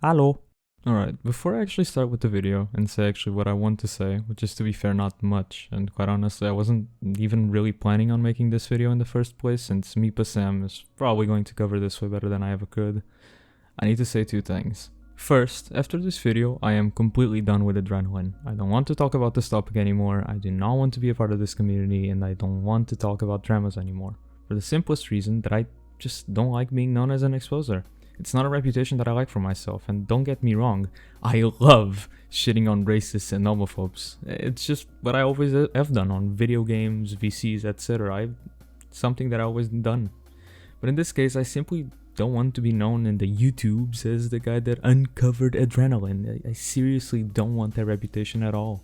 Hello. Alright, before I actually start with the video and say actually what I want to say, which is to be fair not much, and quite honestly I wasn't even really planning on making this video in the first place since Meepa Sam is probably going to cover this way better than I ever could, I need to say two things. First, after this video, I am completely done with Adrenaline. I don't want to talk about this topic anymore, I do not want to be a part of this community, and I don't want to talk about dramas anymore. For the simplest reason that I just don't like being known as an exposer. It's not a reputation that I like for myself, and don't get me wrong, I love shitting on racists and homophobes. It's just what I always have done on video games, VCs, etc. Something that I always done. But in this case, I simply don't want to be known in the YouTubes as the guy that uncovered Adrenaline. I seriously don't want that reputation at all.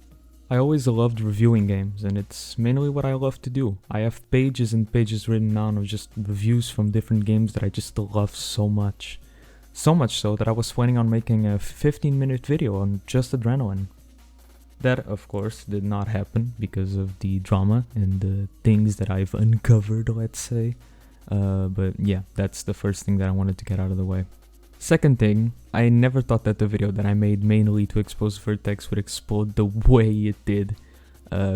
I always loved reviewing games, and it's mainly what I love to do. I have pages and pages written down of just reviews from different games that I just love so much. So much so that I was planning on making a 15-minute video on just Adrenaline. That, of course, did not happen because of the drama and the things that I've uncovered, let's say. But yeah, that's the first thing that I wanted to get out of the way. Second thing, I never thought that the video that I made mainly to expose Vertex would explode the way it did.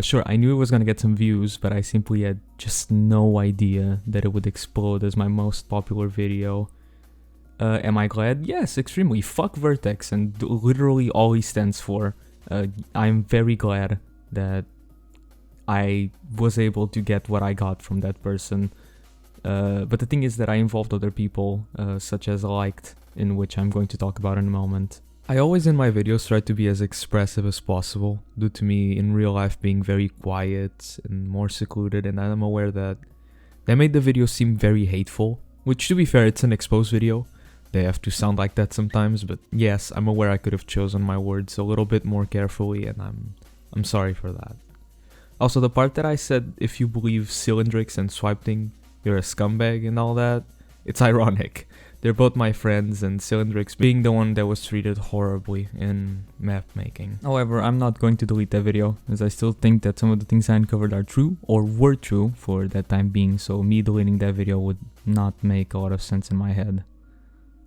Sure, I knew it was gonna get some views, but I simply had just no idea that it would explode as my most popular video. Am I glad? Yes, extremely. Fuck Vertex and literally all he stands for. I'm very glad that I was able to get what I got from that person. But the thing is that I involved other people, such as ImLiked, in which I'm going to talk about in a moment. I always in my videos try to be as expressive as possible, due to me in real life being very quiet and more secluded, and I'm aware that made the video seem very hateful, which to be fair, it's an exposed video. They have to sound like that sometimes, but yes, I'm aware I could have chosen my words a little bit more carefully, and I'm sorry for that. Also, the part that I said, if you believe Cylindrix and Swiping, you're a scumbag and all that, it's ironic. They're both my friends, and Cylindrix being the one that was treated horribly in map making. However, I'm not going to delete that video, as I still think that some of the things I uncovered are true, or were true for that time being, so me deleting that video would not make a lot of sense in my head.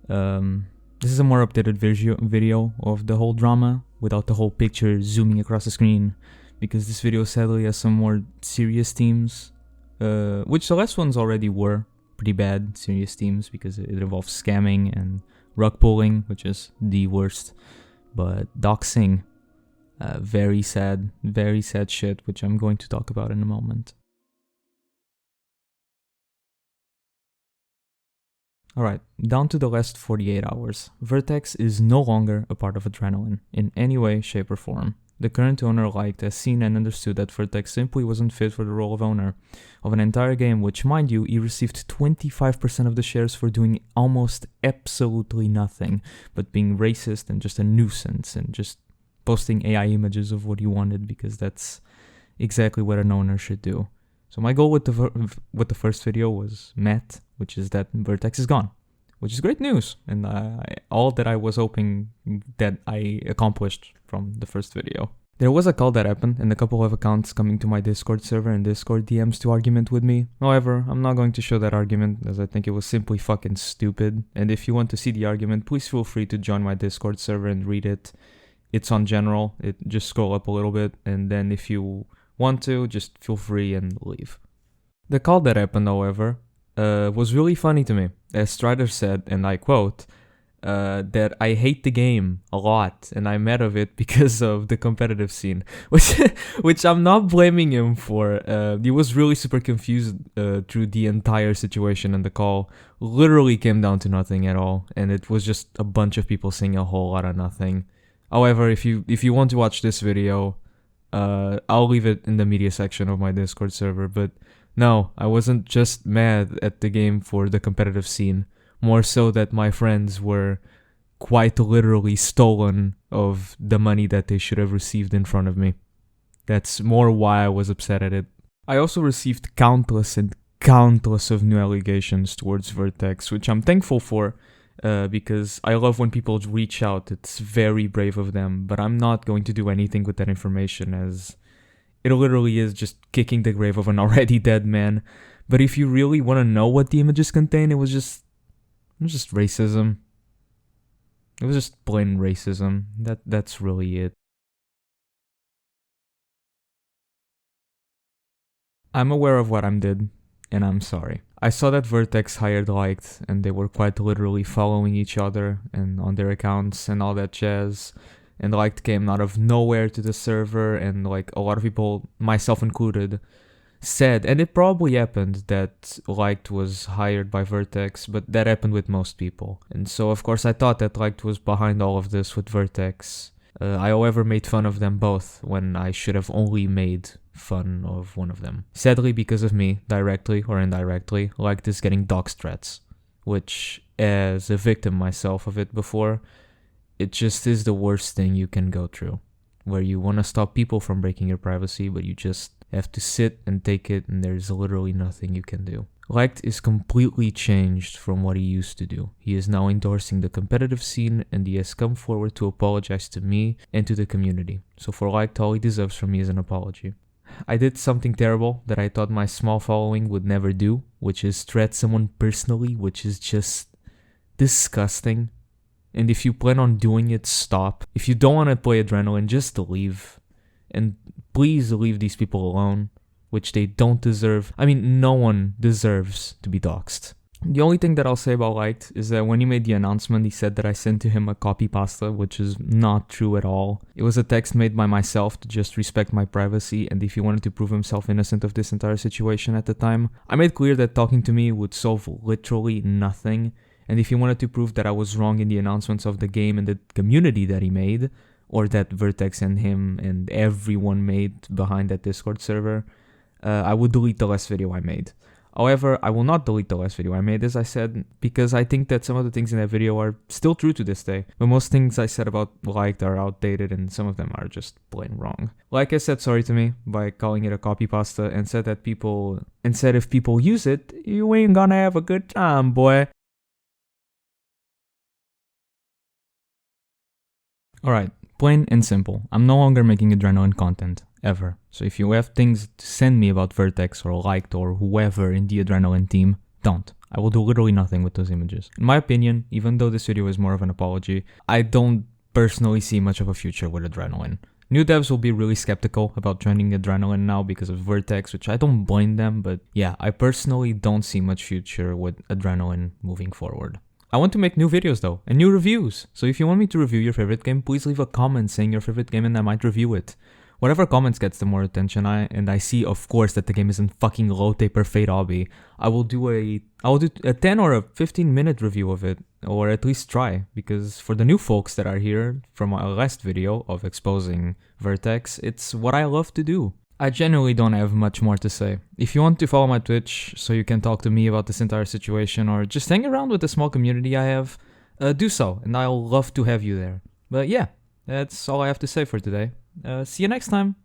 This is a more updated video of the whole drama, without the whole picture zooming across the screen, because this video sadly has some more serious themes, which the last ones already were pretty bad, serious themes, because it involves scamming and rug pulling, which is the worst, but doxing, very sad shit, which I'm going to talk about in a moment. Alright, down to the last 48 hours. Vertex is no longer a part of Adrenaline, in any way, shape or form. The current owner ImLiked has seen and understood that Vertex simply wasn't fit for the role of owner of an entire game, which, mind you, he received 25% of the shares for doing almost absolutely nothing, but being racist and just a nuisance and just posting AI images of what he wanted, because that's exactly what an owner should do. So my goal with the first video was met, which is that Vertex is gone, which is great news, and all that I was hoping that I accomplished from the first video. There was a call that happened, and a couple of accounts coming to my Discord server and Discord DMs to argument with me. However, I'm not going to show that argument, as I think it was simply fucking stupid, and if you want to see the argument, please feel free to join my Discord server and read it. It's on general, just scroll up a little bit, and then if you want to, just feel free and leave. The call that happened, however, was really funny to me, as Strider said, and I quote, that I hate the game a lot, and I'm mad of it because of the competitive scene, which I'm not blaming him for. He was really super confused through the entire situation, and the call literally came down to nothing at all, and it was just a bunch of people saying a whole lot of nothing. However, if you want to watch this video, I'll leave it in the media section of my Discord server, but no, I wasn't just mad at the game for the competitive scene, more so that my friends were quite literally stolen of the money that they should have received in front of me. That's more why I was upset at it. I also received countless and countless of new allegations towards Vertex, which I'm thankful for, because I love when people reach out. It's very brave of them, but I'm not going to do anything with that information, as it literally is just kicking the grave of an already dead man. But if you really want to know what the images contain, it was just racism. It was just plain racism. That's really it. I'm aware of what I did, and I'm sorry. I saw that Vertex hired Liked, and they were quite literally following each other and on their accounts and all that jazz. And Liked came out of nowhere to the server, and like a lot of people, myself included, said, and it probably happened, that Liked was hired by Vertex, but that happened with most people. And so of course I thought that Liked was behind all of this with Vertex. I however made fun of them both when I should have only made fun of one of them. Sadly, because of me, directly or indirectly, Liked is getting dox threats, which, as a victim myself of it before, it just is the worst thing you can go through, where you want to stop people from breaking your privacy, but you just have to sit and take it, and there's literally nothing you can do. Liked is completely changed from what he used to do. He is now endorsing the competitive scene, and he has come forward to apologize to me and to the community. So for Liked, all he deserves from me is an apology. I did something terrible that I thought my small following would never do, which is threat someone personally, which is just disgusting. And if you plan on doing it, stop. If you don't want to play Adrenaline, just leave. And please leave these people alone, which they don't deserve. I mean, no one deserves to be doxxed. The only thing that I'll say about Liked is that when he made the announcement, he said that I sent to him a copy pasta, which is not true at all. It was a text made by myself to just respect my privacy, and if he wanted to prove himself innocent of this entire situation at the time. I made clear that talking to me would solve literally nothing, and if he wanted to prove that I was wrong in the announcements of the game and the community that he made, or that Vertex and him and everyone made behind that Discord server, I would delete the last video I made. However, I will not delete the last video I made, as I said, because I think that some of the things in that video are still true to this day. But most things I said about Liked are outdated, and some of them are just plain wrong. Like I said sorry to me by calling it a copy pasta, and said if people use it, you ain't gonna have a good time, boy. Alright, plain and simple. I'm no longer making Adrenaline content, ever. So if you have things to send me about Vertex or Liked or whoever in the Adrenaline team, don't. I will do literally nothing with those images. In my opinion, even though this video is more of an apology, I don't personally see much of a future with Adrenaline. New devs will be really skeptical about joining Adrenaline now because of Vertex, which I don't blame them, but yeah, I personally don't see much future with Adrenaline moving forward. I want to make new videos though, and new reviews. So if you want me to review your favorite game, please leave a comment saying your favorite game and I might review it. Whatever comments gets the more attention I see, of course, that the game isn't fucking Lotte per Fate Hobby, I will do a 10 or a 15-minute review of it, or at least try, because for the new folks that are here from our last video of exposing Vertex, it's what I love to do. I genuinely don't have much more to say. If you want to follow my Twitch so you can talk to me about this entire situation, or just hang around with the small community I have, do so, and I'll love to have you there. But yeah, that's all I have to say for today. See you next time.